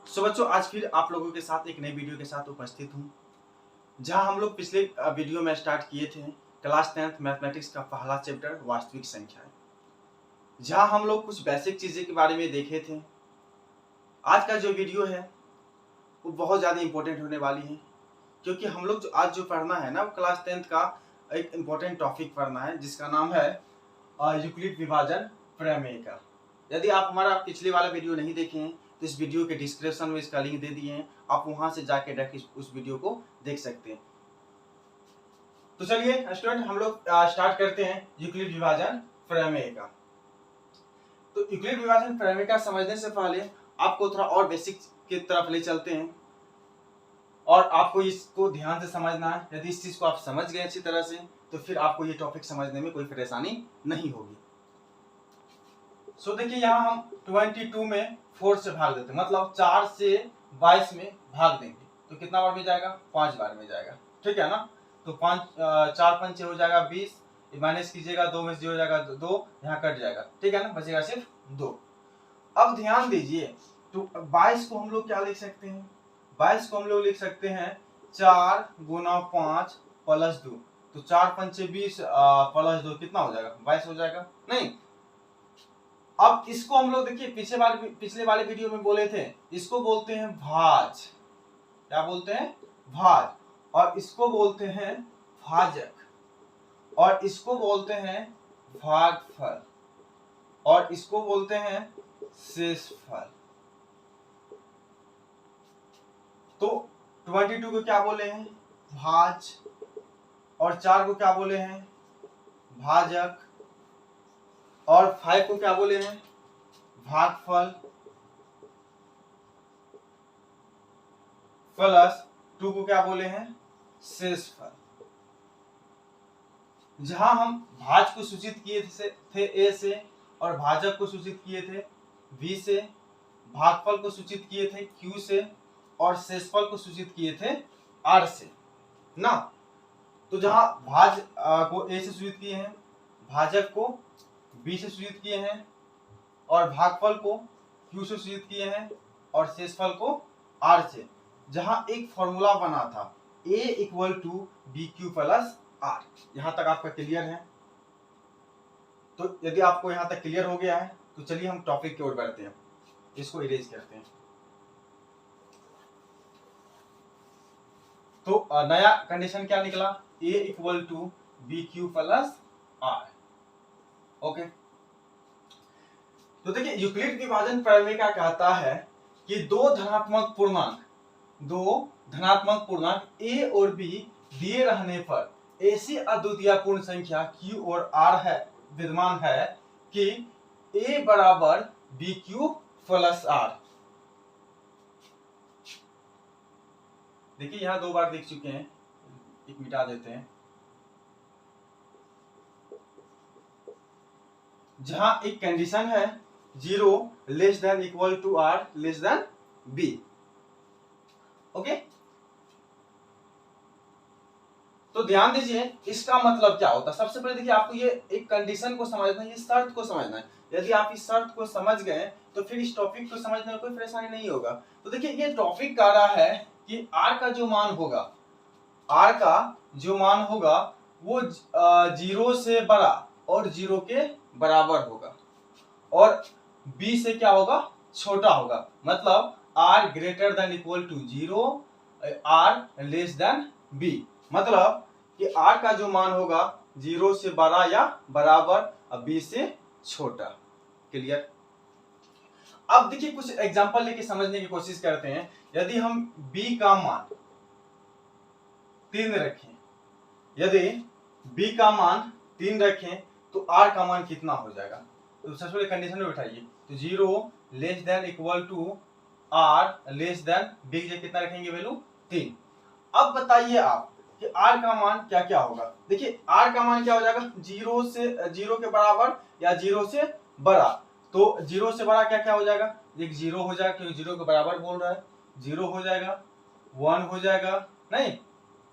सो बच्चों, आज फिर आप लोगों के साथ एक नई वीडियो के साथ उपस्थित हूँ। जहाँ हम लोग पिछले वीडियो में स्टार्ट किए थे क्लास 10th मैथमेटिक्स का पहला चैप्टर वास्तविक संख्याएं, जहाँ हम लोग कुछ बेसिक चीज़ें के बारे में देखे थे। आज का जो वीडियो है वो बहुत ज़्यादा इम्पोर्टेंट होने वाली है, क्योंकि हम लोग आज जो पढ़ना है ना, वो क्लास 10th का एक इम्पोर्टेंट टॉपिक पढ़ना है, जिसका नाम है यूक्लिड विभाजन प्रमेय का। यदि आप हमारा पिछले वाला वीडियो नहीं देखे हैं तो इस वीडियो के डिस्क्रिप्शन में इसका लिंक दे दिए हैं, आप वहां से जाके डायरेक्ट उस वीडियो को देख सकते हैं। तो चलिए स्टूडेंट, हम लोग स्टार्ट करते हैं यूक्लिड विभाजन प्रमेय का। तो यूक्लिड विभाजन प्रमेय का समझने से पहले आपको थोड़ा और बेसिक की तरफ ले चलते हैं, और आपको इसको ध्यान से समझना है। यदि इस चीज को आप समझ गए अच्छी तरह से तो फिर आपको ये टॉपिक समझने में कोई परेशानी नहीं होगी। सो देखिए, यहाँ हम 22 में 4 से भाग देते हैं, मतलब 4 से 22 में भाग देंगे तो कितना बार में जाएगा? 5 बार में जाएगा। ठीक है ना? तो 4 5 हो जाएगा 20, माइनस कीजिएगा 2 में से हो जाएगा 2, यहाँ कट जाएगा। ठीक है ना? बचेगा सिर्फ 2। अब ध्यान दीजिए, तो 22 को हम लोग क्या लिख सकते हैं? 22 को हम लोग लिख सकते हैं 4 गुना 5 प्लस 2। तो 4 5 20 प्लस 2 कितना हो जाएगा? 22 हो जाएगा। नहीं, अब इसको हम लोग देखिए पिछले वाले वीडियो में बोले थे, इसको बोलते हैं भाज। क्या बोलते हैं? भाज। और इसको बोलते हैं भाजक, और इसको बोलते हैं भागफल, और इसको बोलते हैं शेषफल। तो 22 को क्या बोले हैं? भाज। और 4 को क्या बोले हैं? भाजक। और 5 को क्या बोले हैं? भागफल। प्लस 2 को क्या बोले हैं? शेषफल। जहां हम भाज को सूचित किए थे ए से, और भाजक को सूचित किए थे बी से, भागफल को सूचित किए थे क्यू से, और शेषफल को सूचित किए थे आर से ना। तो जहां भाज को ए से सूचित किए हैं, भाजक को बी से सूचित किए हैं, और भागफल को क्यू से सूचित किए हैं, और शेषफल को आर से, जहां एक फॉर्मूला बना था a equal to B Q plus R. यहां तक आपका क्लियर है? तो यदि आपको यहां तक क्लियर हो गया है तो चलिए हम टॉपिक की ओर बढ़ते हैं, इसको इरेज करते हैं। तो नया कंडीशन क्या निकला? a equal to B Q plus R. Okay, तो देखिए, यूक्लिड विभाजन प्रमेय क्या कहता है कि दो धनात्मक पूर्णांक a और b दिए रहने पर ऐसी अद्वितीय पूर्ण संख्या q और r है विद्यमान है कि a बराबर बी क्यू प्लस आर। देखिए, यहां 2 बार देख चुके हैं, एक मिटा देते हैं। जहां एक कंडीशन है 0 less than equal to R less than B. Okay, तो ध्यान दीजिए, इसका मतलब क्या होता है। सबसे पहले देखिए, आपको ये एक कंडीशन को समझना है, ये शर्त को समझना है। यदि आप इस शर्त को समझ गए तो फिर इस टॉपिक को समझने में कोई परेशानी नहीं होगा। तो देखिए, ये टॉपिक कह रहा है कि r का जो मान होगा वो 0 से बड़ा और 0 के बराबर होगा, और b से क्या होगा? छोटा होगा। मतलब r greater than equal to 0, r less than b। मतलब कि r का जो मान होगा 0 से बड़ा या बराबर, और b से छोटा। क्लियर? अब देखिए, कुछ एग्जांपल लेके समझने की कोशिश करते हैं। यदि हम b का मान 3 रखें, यदि b का मान 3 रखें तो r का मान कितना हो जाएगा? तो सबसे पहले कंडीशन में बैठाइए। तो 0 less than equal to r less than b के कितना रखेंगे? वैल्यू 3। अब बताइए आप कि r का मान क्या क्या होगा। देखिए, r का मान क्या हो जाएगा? 0 के बराबर या 0 से बड़ा। तो 0 से बड़ा क्या क्या हो जाएगा? एक 0 हो जाएगा, क्योंकि 0 के बराबर बोल रहा है। 0 हो जाएगा, 1 हो जाएगा, नहीं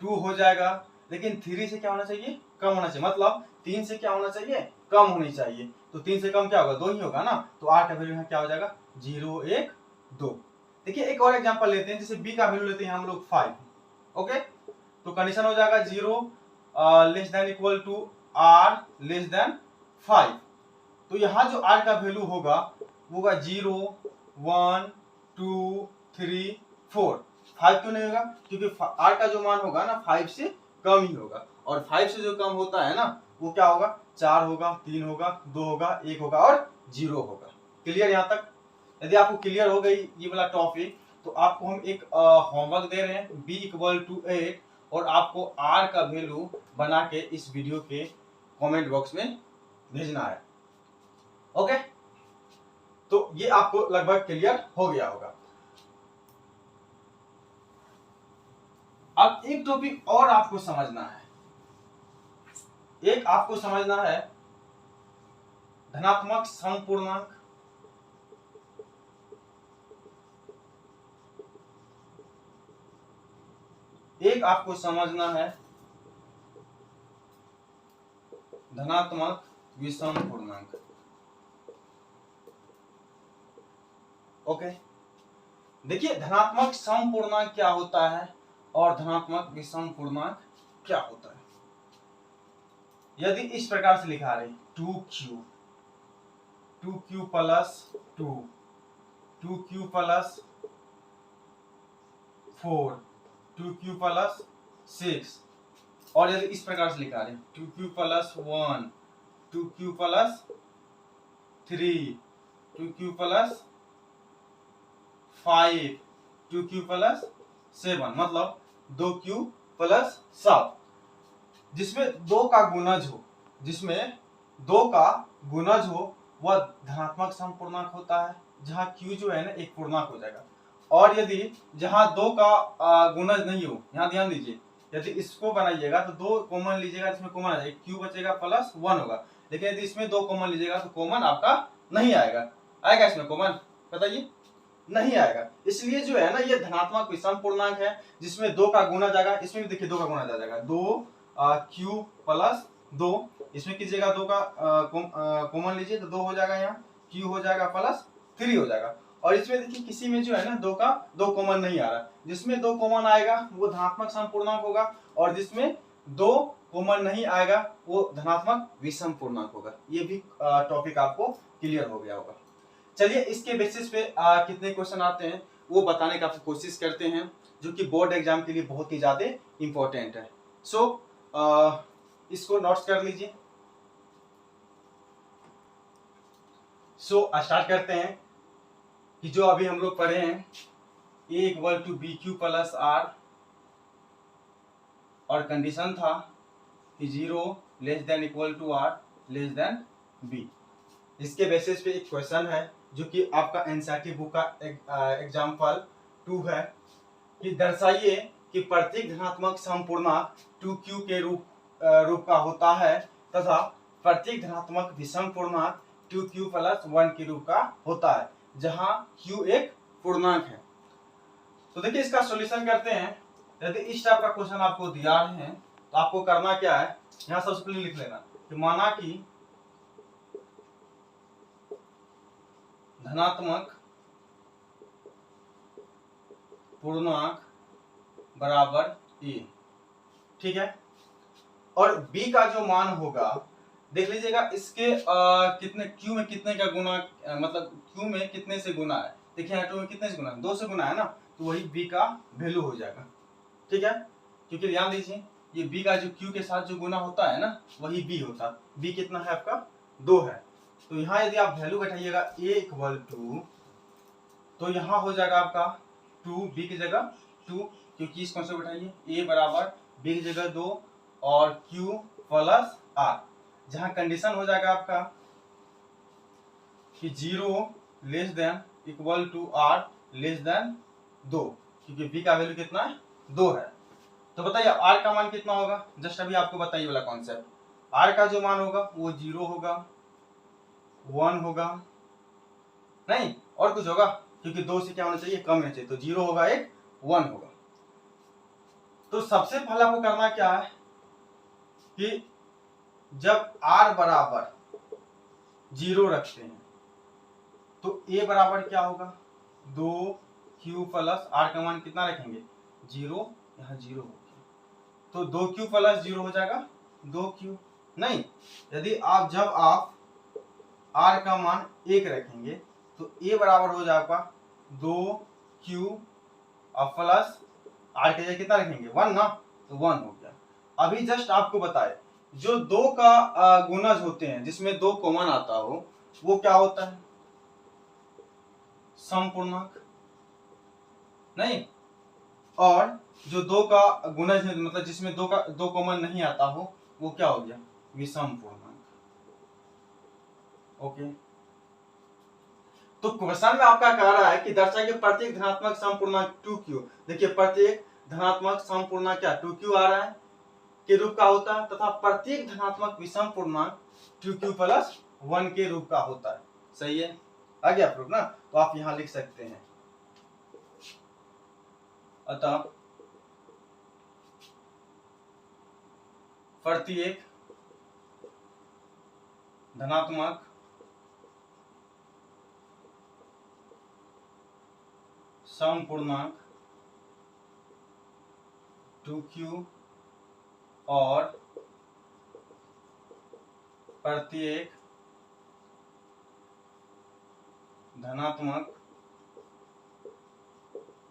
2 हो जाएगा। लेकिन 3 से क्या होना चाहिए? कम होना चाहिए। मतलब 3 से क्या होना चाहिए? कम होनी चाहिए। तो 3 से कम क्या होगा? 2 ही होगा ना। तो r का वैल्यू यहाँ क्या हो जाएगा? 0 1 2। देखिए एक और एग्जांपल लेते हैं, जैसे b का वैल्यू लेते हैं हम लोग 5। ओके, तो कंडीशन हो जाएगा 0 less than equal to r less than 5। तो यहाँ जो r का वैल्यू होगा वो होगा 0 1 2 3 4। 5 क्यों नहीं होगा? क्योंकि r का जो मान होगा ना 5 से कम ही होगा, और 5 से जो कम होता है ना वो क्या होगा? 4 होगा, 3 होगा, 2 होगा, 1 होगा और 0 होगा। क्लियर यहाँ तक? यदि आपको क्लियर हो गई ये वाला टॉपिक, तो आपको हम एक होमवर्क दे रहे हैं b इक्वल टू 8, और आपको r का वैल्यू बना के इस वीडियो के कमेंट बॉक्स में भेजना है। ओके, तो ये आपको लगभग क्लियर हो गया होगा। अब एक टॉपिक और आपको समझना है, एक आपको समझना है धनात्मक समपूर्णांक। एक आपको समझना है धनात्मक विषम पूर्णांक। ओके, देखिए धनात्मक सम पूर्णांक क्या होता है और धनात्मक विषम पूर्णांक क्या होता है। यदि इस प्रकार से लिखा रहे 2q plus 2, 2q plus 4, 2q plus 6, और यदि इस प्रकार से लिखा रहे 2q plus 1, 2q plus 3, 2q plus 5, 2q plus 7, मतलब 2q प्लस 7, जिसमें 2 का गुणज हो, जिसमें 2 का गुणज हो वह धनात्मक समपूर्णांक होता है, जहां q जो है ना एक पूर्णांक हो जाएगा। और यदि जहां 2 का गुणज नहीं हो, यहां ध्यान दीजिए, यदि इसको बनाइएगा तो 2 कॉमन लीजिएगा, इसमें कॉमन आ जाएगा, q बचेगा प्लस 1 होगा। लेकिन यदि इसमें 2 कॉमन लीजिएगा तो कॉमन आपका नहीं आएगा। आएगा इसमें कॉमन? बताइए, नहीं आएगा। इसलिए जो है ना ये धनात्मक विषम पूर्णांक है, जिसमें 2 का गुणा जाएगा। इसमें भी देखिए 2 का गुणा जाएगा, 2q प्लस 2, इसमें कीजिएगा 2 का कॉमन लीजिए तो 2 हो जाएगा, यहाँ q हो जाएगा प्लस 3 हो जाएगा। और इसमें देखिए किसी में जो है ना 2 का 2 कॉमन नहीं आ रहा, जिसमें 2 कॉमन आएगा वो धनात्मक समपूर्णांक होगा, और जिसमें 2 कॉमन नहीं आएगा वो धनात्मक विषम पूर्णांक होगा। ये भी टॉपिक आपको क्लियर हो गया होगा। चलिए इसके बेसिस पे कितने क्वेश्चन आते हैं वो बताने का कोशिश करते हैं, जो कि बोर्ड एग्जाम के लिए बहुत ही ज्यादा इंपॉर्टेंट है। सो इसको नोट्स कर लीजिए। सो स्टार्ट करते हैं कि जो अभी हम लोग पढ़े हैं a equal to B Q plus R, और कंडीशन था कि 0 less than equal to R less than B. इसके बेसिस पे एक क्वेश्चन है जो कि आपका एनसीईआरटी बुक का एग्जाम्पल 2 है, कि दर्शाइए कि प्रत्येक धनात्मक समपूर्णांक 2q के रूप का होता है तथा प्रत्येक धनात्मक विषम पूर्णांक 2q प्लस 1 के रूप का होता है, जहां q एक पूर्णांक है। तो देखिए इसका सॉल्यूशन करते हैं। यदि इस टाइप का क्वेश्चन आपको दिया है तो आपको करना क्या है, यहाँ सबसे पहले लिख लेना कि माना कि धनात्मक पूर्णांक बराबर a, ठीक है, और b का जो मान होगा देख लीजिएगा, इसके कितने q में कितने का गुना, मतलब q में कितने से गुना है। देखिए यहाँ 2 में कितने से गुना है, 2 से गुना है ना, तो वही b का वैल्यू हो जाएगा, ठीक है। क्योंकि ध्यान दीजिए ये b का जो q के साथ जो गुना होता है ना वही b होता है। b कितना है आपका 2 है, तो यहाँ यदि आप वैल्यू बैठाइएगा a इक्वल टू, तो यहाँ हो जाएगा आपका 2, b की जगह 2, क्योंकि इस कॉन्सेप्ट बैठाइए a बराबर b की जगह 2 और q प्लस r, जहाँ कंडीशन हो जाएगा आपका कि 0 less than equal to r less than 2, क्योंकि b का वैल्यू कितना है 2 है। तो बताइए r का मान कितना होगा, जस्ट अभी आपको बताइए वाला कॉन्सेप्ट। r का जो मान होगा वो 0 होगा, 1 होगा, नहीं और कुछ होगा, क्योंकि 2 से क्या होना चाहिए, कम होना चाहिए, तो 0 होगा, 1 होगा। तो सबसे पहले आपको करना क्या है कि जब r बराबर 0 रखते हैं तो a बराबर क्या होगा 2 क्यू प्लस आर का मान कितना रखेंगे 0, यहाँ 0 हो गया तो 2q प्लस 0 हो जाएगा 2q। नहीं, यदि आप जब आप r का मान 1 रखेंगे तो a बराबर हो जाएगा 2q और प्लस r के जगह कितना रखेंगे 1 ना, तो 1 हो गया। अभी जस्ट आपको बताए जो 2 का गुणज होते हैं जिसमें 2 कॉमन आता हो वो क्या होता है समपूर्णांक, नहीं, और जो 2 का गुणज है मतलब जिसमें 2 कॉमन नहीं आता हो वो क्या हो गया विषम पूर्णांक। ओके, तो क्वेश्चन में आपका कह रहा है कि दर्शाइए प्रत्येक धनात्मक समपूर्णांक 2q। देखिए प्रत्येक धनात्मक समपूर्णांक क्या 2q आ रहा है के रूप का होता है तथा प्रत्येक धनात्मक विषम पूर्णांक 2q प्लस 1 के रूप का होता है। सही है, आ गया प्रूफ ना, तो आप यहां लिख सकते हैं अतः प्रत्येक धनात्मक समपूर्णांक 2q और प्रत्येक धनात्मक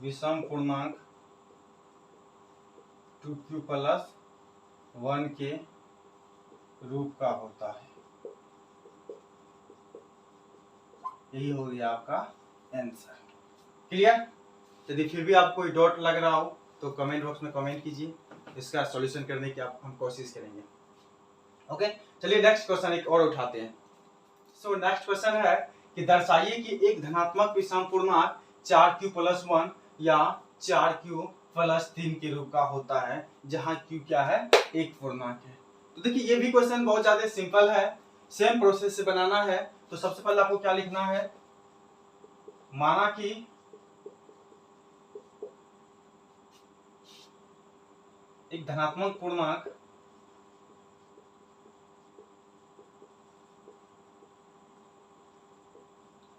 विषम पूर्णांक 2q प्लस 1 के रूप का होता है। यही हो गया आपका आंसर। क्लियर? यदि फिर भी आपको डॉट लग रहा हो तो कमेंट बॉक्स में कमेंट कीजिए, इसका सॉल्यूशन करने की हम कोशिश करेंगे। ओके, चलिए नेक्स्ट क्वेश्चन एक और उठाते हैं। सो नेक्स्ट क्वेश्चन है कि दर्शाइए कि एक धनात्मक विषम पूर्णांक 4q प्लस 1 या 4q प्लस 3 के रूप का होता है जहां q क्या है एक पूर्णांक है। तो देखिए ये भी क्वेश्चन बहुत ज्यादा सिंपल है, सेम प्रोसेस से बनाना है। तो सबसे पहले आपको क्या लिखना है, माना कि एक धनात्मक पूर्णांक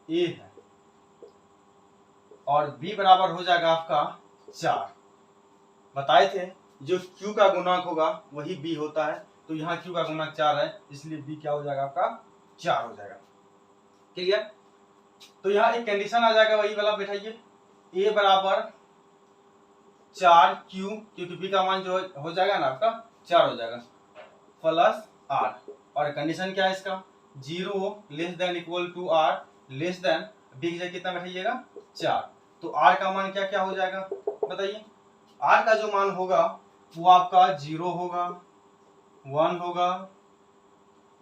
a है और b बराबर हो जाएगा आपका 4। बताए थे जो q का गुणांक होगा वही b होता है, तो यहाँ q का गुणांक 4 है इसलिए b क्या हो जाएगा आपका 4 हो जाएगा। क्लियर? तो यहाँ एक कंडीशन आ जाएगा वही वाला बैठाइए, a बराबर 4q क्योंकि b का मान जो हो जाएगा ना आपका 4 हो जाएगा प्लस r, और कंडीशन क्या है इसका 0 less than equal to r less than b की जगह कितना बैठाइएगा 4। तो r का मान क्या क्या हो जाएगा बताइए, r का जो मान होगा वो आपका 0 होगा 1 होगा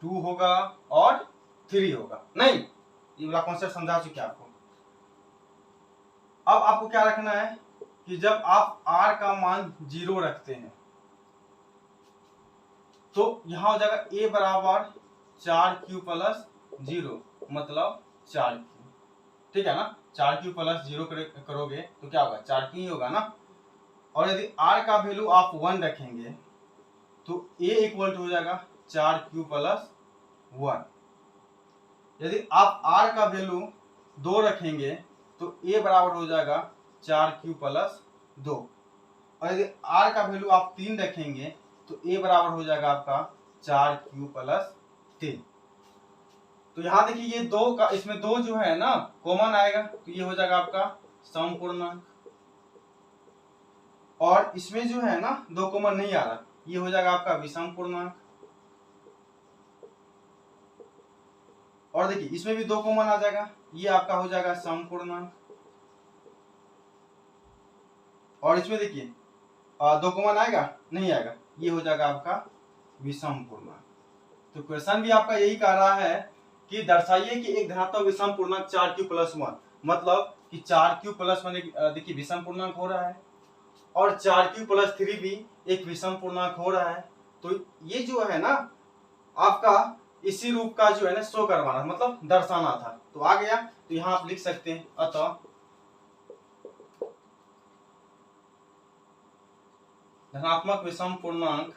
2 होगा और 3 होगा। नहीं, ये वाला कॉन्सेप्ट समझा चुके आपको। अब आपको क्या रखना है कि जब आप r का मान 0 रखते हैं तो यहां हो जाएगा a बराबर 4q प्लस 0 मतलब 4q, ठीक है ना। 4q प्लस 0 करोगे तो क्या होगा 4q ही होगा ना। और यदि r का वैल्यू आप 1 रखेंगे तो a इक्वल टू हो जाएगा 4q प्लस 1। यदि आप r का वैल्यू 2 रखेंगे तो a बराबर हो जाएगा 4q प्लस 2। और यदि r का वैल्यू आप 3 रखेंगे तो a बराबर हो जाएगा आपका 4q प्लस 3। तो यहाँ देखिए ये 2 का इसमें 2 जो है ना कॉमन आएगा तो ये हो जाएगा आपका समपूर्णांक, और इसमें जो है ना 2 कॉमन नहीं आ रहा ये हो जाएगा आपका विषम पूर्णांक। और देखिए इसमें भी 2 कॉमन आ जाएगा ये आपका हो जाएगा समपूर्णांक, और इसमें देखिए 2 कॉमन आएगा नहीं आएगा ये हो जाएगा आपका विषम पूर्णांक। तो क्वेश्चन भी आपका यही कह रहा है कि दर्शाइए कि एक धनात्मक विषम पूर्णांक 4q प्लस 1 मतलब कि 4q प्लस 1 देखिए विषम पूर्णांक हो रहा है और 4q प्लस 3 भी एक विषम पूर्णांक हो रहा है। तो ये जो है ना आपका इसी रूप का जो है ना शो करवाना मतलब दर्शाना था, तो आ गया। तो यहाँ आप लिख सकते हैं अतः धनात्मक विषम पूर्णांक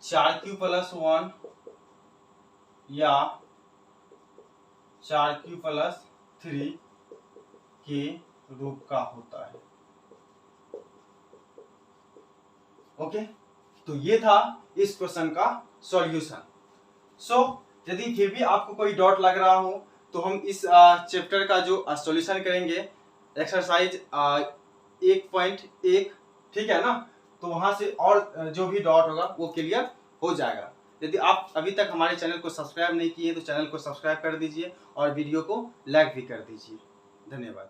चार क्यू प्लस 1 या 4q प्लस 3 के रूप का होता है। ओके, तो ये था इस क्वेश्चन का सॉल्यूशन। यदि फिर भी आपको कोई डाउट लग रहा हो तो हम इस चैप्टर का जो सॉल्यूशन करेंगे एक्सरसाइज 1.1, ठीक है ना, तो वहां से और जो भी डाउट होगा वो क्लियर हो जाएगा। यदि आप अभी तक हमारे चैनल को सब्सक्राइब नहीं किए तो चैनल को सब्सक्राइब कर दीजिए और वीडियो को लाइक भी कर दीजिए। धन्यवाद।